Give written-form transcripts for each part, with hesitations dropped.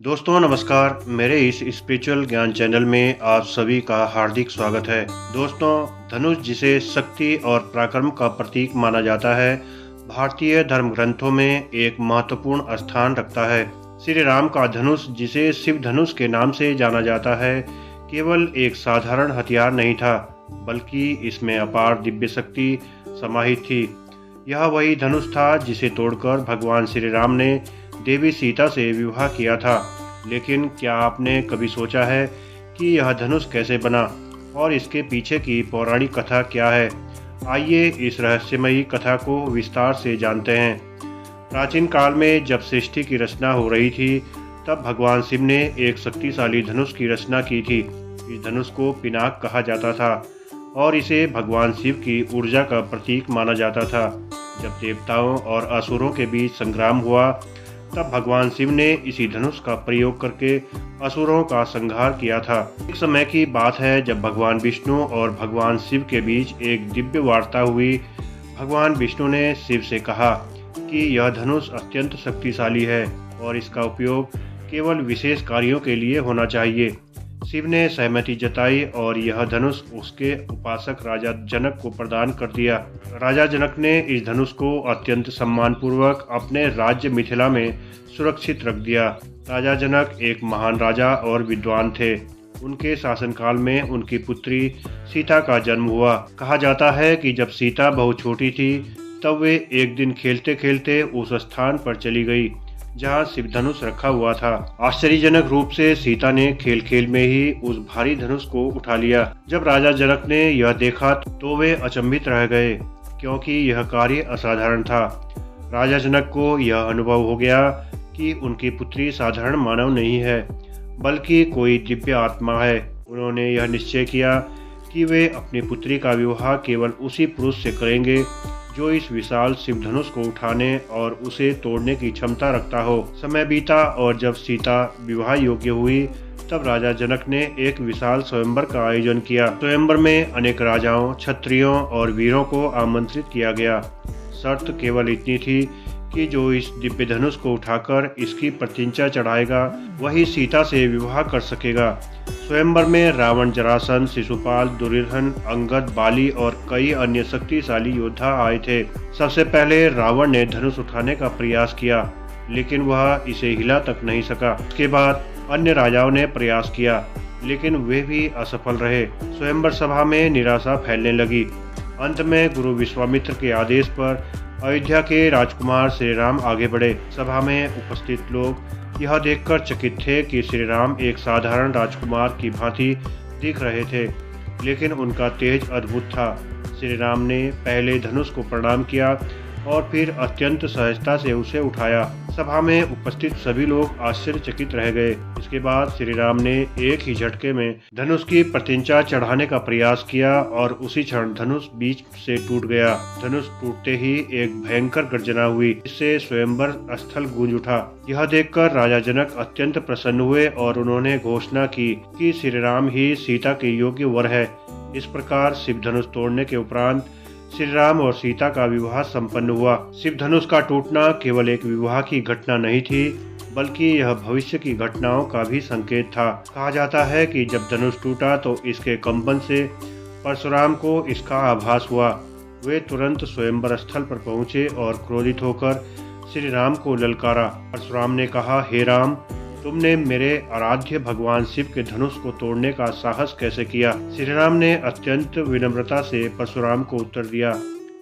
दोस्तों नमस्कार। मेरे इस स्पिरिचुअल ज्ञान चैनल में आप सभी का हार्दिक स्वागत है। दोस्तों, धनुष जिसे शक्ति और पराक्रम का प्रतीक माना जाता है, भारतीय धर्म ग्रंथों में एक महत्वपूर्ण स्थान रखता है। श्री राम का धनुष, जिसे शिव धनुष के नाम से जाना जाता है, केवल एक साधारण हथियार नहीं था, बल्कि इसमें अपार दिव्य शक्ति समाहित थी। यह वही धनुष था जिसे तोड़कर भगवान श्री राम ने देवी सीता से विवाह किया था। लेकिन क्या आपने कभी सोचा है कि यह धनुष कैसे बना और इसके पीछे की पौराणिक कथा क्या है? आइए इस रहस्यमयी कथा को विस्तार से जानते हैं। प्राचीन काल में जब सृष्टि की रचना हो रही थी, तब भगवान शिव ने एक शक्तिशाली धनुष की रचना की थी। इस धनुष को पिनाक कहा जाता था और इसे भगवान शिव की ऊर्जा का प्रतीक माना जाता था। जब देवताओं और असुरों के बीच संग्राम हुआ, तब भगवान शिव ने इसी धनुष का प्रयोग करके असुरों का संहार किया था। एक समय की बात है जब भगवान विष्णु और भगवान शिव के बीच एक दिव्य वार्ता हुई। भगवान विष्णु ने शिव से कहा कि यह धनुष अत्यंत शक्तिशाली है और इसका उपयोग केवल विशेष कार्यों के लिए होना चाहिए। शिव ने सहमति जताई और यह धनुष उसके उपासक राजा जनक को प्रदान कर दिया। राजा जनक ने इस धनुष को अत्यंत सम्मानपूर्वक अपने राज्य मिथिला में सुरक्षित रख दिया। राजा जनक एक महान राजा और विद्वान थे। उनके शासनकाल में उनकी पुत्री सीता का जन्म हुआ। कहा जाता है कि जब सीता बहुत छोटी थी, तब वे एक दिन खेलते खेलते उस स्थान पर चली गई जहाँ शिव धनुष रखा हुआ था। आश्चर्यजनक रूप से सीता ने खेल खेल में ही उस भारी धनुष को उठा लिया। जब राजा जनक ने यह देखा तो वे अचंभित रह गए, क्योंकि यह कार्य असाधारण था। राजा जनक को यह अनुभव हो गया कि उनकी पुत्री साधारण मानव नहीं है, बल्कि कोई दिव्य आत्मा है। उन्होंने यह निश्चय किया कि वे अपनी पुत्री का विवाह केवल उसी पुरुष से करेंगे जो इस विशाल शिव धनुष को उठाने और उसे तोड़ने की क्षमता रखता हो। समय बीता और जब सीता विवाह योग्य हुई, तब राजा जनक ने एक विशाल स्वयंवर का आयोजन किया। स्वयंवर में अनेक राजाओं, क्षत्रियों और वीरों को आमंत्रित किया गया। शर्त केवल इतनी थी कि जो इस दिव्य धनुष को उठाकर इसकी प्रतिज्ञा चढ़ाएगा, वही सीता से विवाह कर सकेगा। स्वयंवर में रावण, जरासंध, शिशुपाल, दुर्योधन, अंगद, बाली और कई अन्य शक्तिशाली योद्धा आए थे। सबसे पहले रावण ने धनुष उठाने का प्रयास किया, लेकिन वह इसे हिला तक नहीं सका। उसके बाद अन्य राजाओं ने प्रयास किया, लेकिन वे भी असफल रहे। स्वयंवर सभा में निराशा फैलने लगी। अंत में गुरु विश्वामित्र के आदेश पर अयोध्या के राजकुमार श्री राम आगे बढ़े। सभा में उपस्थित लोग यह देखकर चकित थे कि श्री राम एक साधारण राजकुमार की भांति दिख रहे थे, लेकिन उनका तेज अद्भुत था। श्री राम ने पहले धनुष को प्रणाम किया और फिर अत्यंत सहजता से उसे उठाया। सभा में उपस्थित सभी लोग आश्चर्यचकित रह गए। इसके बाद श्री राम ने एक ही झटके में धनुष की प्रतिज्ञा चढ़ाने का प्रयास किया और उसी क्षण धनुष बीच से टूट गया। धनुष टूटते ही एक भयंकर गर्जना हुई, जिससे स्वयंवर स्थल गूंज उठा। यह देखकर राजा जनक अत्यंत प्रसन्न हुए और उन्होंने घोषणा की कि श्री राम ही सीता के योग्य वर है। इस प्रकार शिव धनुष तोड़ने के उपरांत श्री राम और सीता का विवाह संपन्न हुआ। शिव धनुष का टूटना केवल एक विवाह की घटना नहीं थी, बल्कि यह भविष्य की घटनाओं का भी संकेत था। कहा जाता है कि जब धनुष टूटा तो इसके कंपन से परशुराम को इसका आभास हुआ। वे तुरंत स्वयंवर स्थल पर पहुंचे और क्रोधित होकर श्री राम को ललकारा। परशुराम ने कहा, हे राम, तुमने मेरे आराध्य भगवान शिव के धनुष को तोड़ने का साहस कैसे किया? श्री राम ने अत्यंत विनम्रता से परशुराम को उत्तर दिया,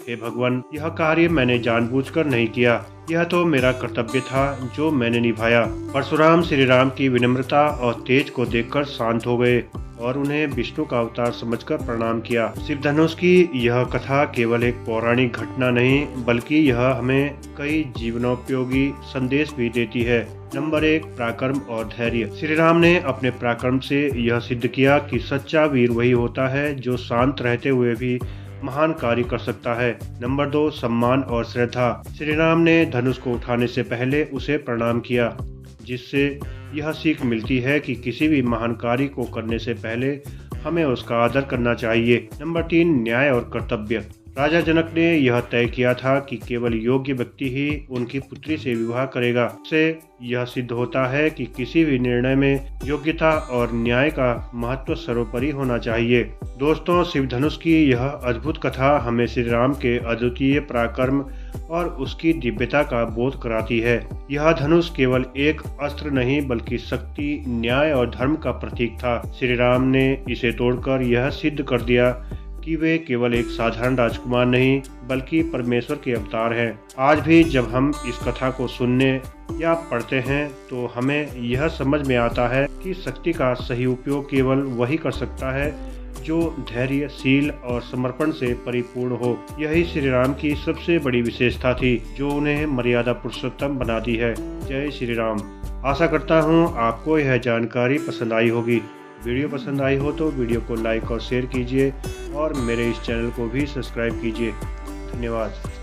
हे भगवान, यह कार्य मैंने जानबूझकर नहीं किया। यह तो मेरा कर्तव्य था जो मैंने निभाया। परशुराम श्री राम की विनम्रता और तेज को देखकर शांत हो गए और उन्हें विष्णु का अवतार समझकर प्रणाम किया। शिव धनुष की यह कथा केवल एक पौराणिक घटना नहीं, बल्कि यह हमें कई जीवनोपयोगी संदेश भी देती है। नंबर 1, पराक्रम और धैर्य। श्री राम ने अपने पराक्रम से यह सिद्ध किया कि सच्चा वीर वही होता है जो शांत रहते हुए भी महान कार्य कर सकता है। नंबर 2, सम्मान और श्रद्धा। श्री राम ने धनुष को उठाने से पहले उसे प्रणाम किया, जिससे यह सीख मिलती है कि किसी भी महान कार्य को करने से पहले हमें उसका आदर करना चाहिए। नंबर 3, न्याय और कर्तव्य। राजा जनक ने यह तय किया था कि केवल योग्य व्यक्ति ही उनकी पुत्री से विवाह करेगा। इससे यह सिद्ध होता है कि किसी भी निर्णय में योग्यता और न्याय का महत्व सर्वोपरि होना चाहिए। दोस्तों, शिव धनुष की यह अद्भुत कथा हमें श्री राम के अद्वितीय पराक्रम और उसकी दिव्यता का बोध कराती है। यह धनुष केवल एक अस्त्र नहीं बल्कि शक्ति, न्याय और धर्म का प्रतीक था। श्री राम ने इसे तोड़कर यह सिद्ध कर दिया कि वे केवल एक साधारण राजकुमार नहीं बल्कि परमेश्वर के अवतार हैं। आज भी जब हम इस कथा को सुनने या पढ़ते हैं तो हमें यह समझ में आता है कि शक्ति का सही उपयोग केवल वही कर सकता है जो धैर्य, शील और समर्पण से परिपूर्ण हो। यही श्री राम की सबसे बड़ी विशेषता थी जो उन्हें मर्यादा पुरुषोत्तम बना दी है। जय श्री राम। आशा करता हूँ आपको यह जानकारी पसंद आई होगी। वीडियो पसंद आई हो तो वीडियो को लाइक और शेयर कीजिए और मेरे इस चैनल को भी सब्सक्राइब कीजिए। धन्यवाद।